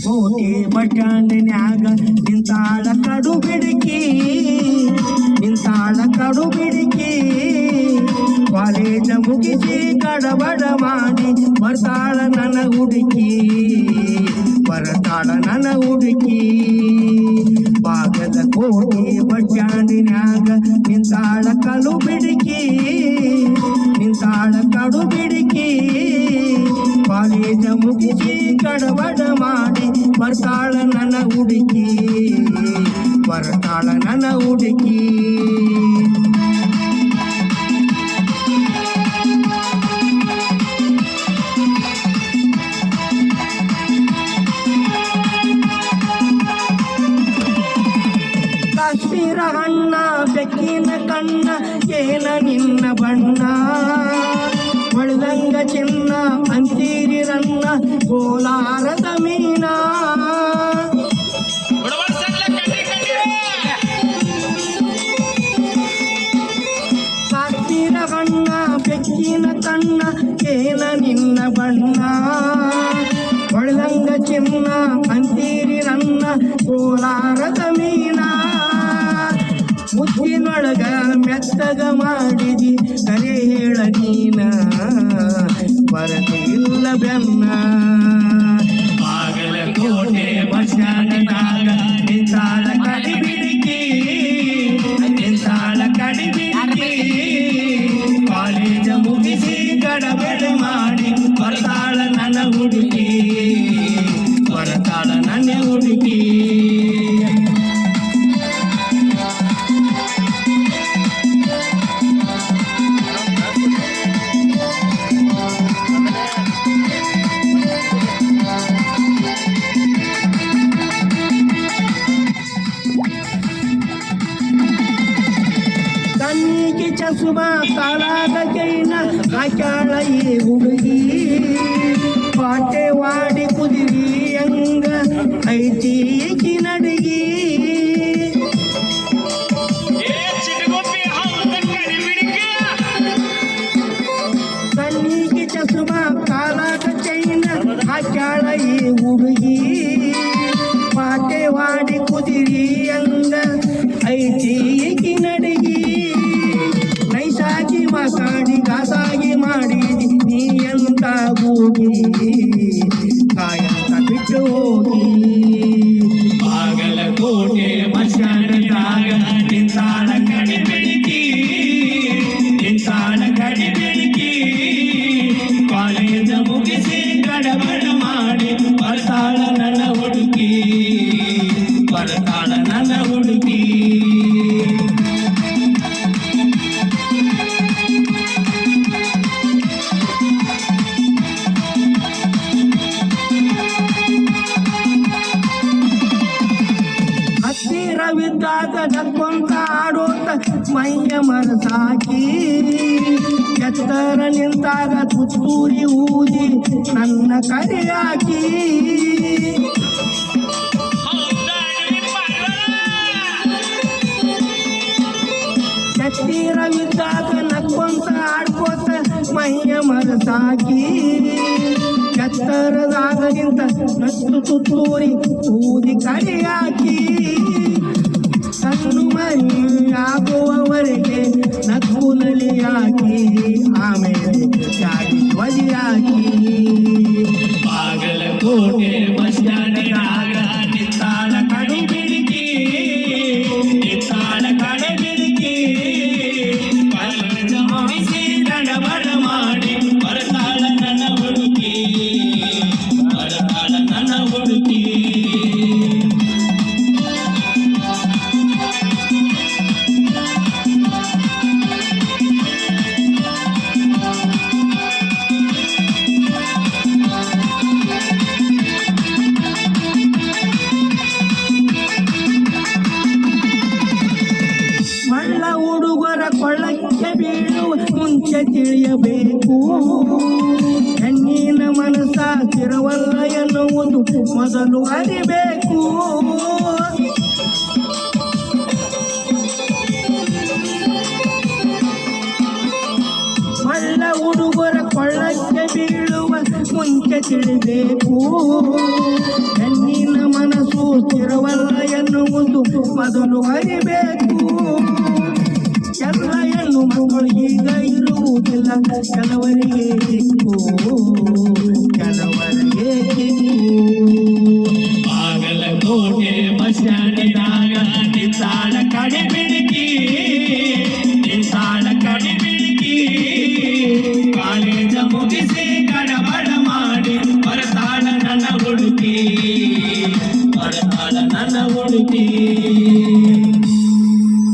ಕೋಟೆ ಬಸ್ ಸ್ಟ್ಯಾಂಡ್ನ್ಯಾಗ ನಿಂತಾಳ ಕಡು ಬಿಡುಕಿ ಕಾಲೇಜ ಮುಗಿಸಿ ಗಡಬಡ ಮಾಡಿ ಬರ್ತಾಳ ನನ್ನ ಹುಡುಕಿ ಬಾಗಲಕೋಟೆ ಬಸ್ ಸ್ಟ್ಯಾಂಡ್ನ್ಯಾಗ ನಿಂತಾಳ ಕಡು ಬಿಡುಕಿ ಕಾಲೇಜ ಮುಗಿಸಿ ಗಡಬಡ ಮಾಡಿ ಬರ್ತಾಳ ನನ್ನ ಹುಡುಕಿ ಕಾಶ್ಮೀರ ಹಣ್ಣ ಬೆಕ್ಕಿನ ಕಣ್ಣ ಏನ ನಿನ್ನ ಬಣ್ಣ ಹೊಳೆದಂಗ ಚಿನ್ನ ಅಂತೀರಿ ರನ್ನ ಕೋಲಾರದ ಮೀನ ಕಾಶ್ಮೀರ ಹಣ್ಣ ಬೆಕ್ಕಿನ ಕಣ್ಣ ಏನ ನಿನ್ನ ಬಣ್ಣ ಹೊಳೆದಂಗ ಚಿನ್ನ ಅಂತೀರಿ ರನ್ನ ಕೋಲಾರದ ಮೀನ ಮುತ್ತಿನೊಳಗ ಮೆತ್ತಗ ಮಾಡಿದಿ ಕರೆ ಹೇಳ ನೀನ ಬರದಿಲ್ಲ ಬೆನ್ನ ಬಾಗಲಕೋಟೆ ಬಸ್ ಸ್ಟ್ಯಾಂಡ್ನ್ಯಾಗ ನಿಂತಾಳ ಕಡಿ ಬಿಡುಕಿ ಕಾಲೇಜ ಮುಗಿಸಿ ಗಡಬಡ ಮಾಡಿ ಬರ್ತಾಳ ನನ್ನ ಹುಡುಗಿ ಕಣ್ಣಿಗೆ ಚಸುಮ ಕಾಲಾಗ ಚೈನ ಹಾಕ್ಯಾಳ ಈ ಹುಡುಗಿ ಪಾಟೆವಾಡಿ ಕುದಿರಿ ಹಂಗ ಐತಿ ನಡಗಿ ಕಣ್ಣಿಗೆ ಚಸುಮ ಕಾಲಾಗ ಚೈನ ಹಾಕ್ಯಾಳ ಈ ಹುಡುಗಿ ಪಾಟೆವಾಡಿ ಕುದಿರಿ ಹಂಗ ಐತಿ ನಡಗಿ ನೈಸಾಗಿ ಮಾತಾಡಿ ಗಾಸಾಗಿ ಮಾಡಿದಿ ನೀ ಎಂತ ಹೋಗಿ ಕಾಯಂತ ಬಿಟ್ಟು ಹೋಗಿ ಬಾಗಲಕೋಟೆ ಬಸ್ ಸ್ಟ್ಯಾಂಡ್ನ್ಯಾಗ ನಿಂತಾಳ ಕಡಿ ಬಿಡುಕಿ ಕಾಲೇಜ ಮುಗಿಸಿ ಗಡಬಡ ಮಾಡಿ ಬರ್ತಾಳ ನನ್ನ ಹುಡುಗಿ ಹತ್ತಿರವಿದ್ದಾಗ ನಕ್ಕೊಂತ ಆಡೋತ ಮೈಯ ಮನಸಾಕಿ ಎತ್ತರ ನಿಂತಾಗ ತುತ್ತೂರಿ ಊದಿ ನನ್ನ ಕರೆ ಹಾಕಿ ಹತ್ತಿರವಿದ್ದಾಗ ನಕ್ಕೊಂತ ಆಡ್ಕೋತ ಮೈಯ ಮನಸಾಕಿ ಎತ್ತರದಾಗ ನಿಂತ ನತ್ತು ತುತ್ತೂರಿ ಊದಿ ಕರೆ ಹಾಕಿ ಕಣ್ಣು ಮರಿ ಆಗುವವರೆಗೆ ನಕ್ಕು ನಲಿಯಾಕಿ ಆಮೇಲೆ ಚಾಡಿ ಧ್ವಜಯಾಕಿ ಬಾಗಲಕೋಟೆ ಬಸ್ ಸ್ಟ್ಯಾಂಡ್ನ್ಯಾಗ ನಿಂತಾಳ ಕಡು ಬಿಡುಕಿ ಕಾಲೇಜ ಮುಗಿಸಿ ಗಡಬಡ ಮಾಡಿ ಬರ್ತಾಳ ನನ್ನ ಹುಡುಗಿ ಮಳ್ಳ ಹುಡುಗರ ಕೊಳ್ಳಕ್ಕೆ ಬೀಳುವ ಮುಂಚೆ ತಿಳಿಯಬೇಕು ಹೆಣ್ಣಿನ ಮನಸ್ಸ ತಿರುವಲ್ಲ ಎನ್ನುವುದು ಮೊದಲು ಅರಿಬೇಕು ಮಳ್ಳ ಹುಡುಗರ ಕೊಳ್ಳಕ್ಕೆ ಬೀಳುವ ಮುಂಚೆ ತಿಳಿಬೇಕು ಹೆಣ್ಣಿನ ಮನಸ್ಸು ಸ್ಥಿರವಲ್ಲ ಎನ್ನುವುದು ಮೊದಲು ಅರಿಬೇಕು ಎಲ್ಲ ಹೆಣ್ಣು ಮಕ್ಕಳು ಈಗ ಇರುವುದಿಲ್ಲ ಕೆಲವರಿಗೆ ಸಿಕ್ಕು ಕೆಲವು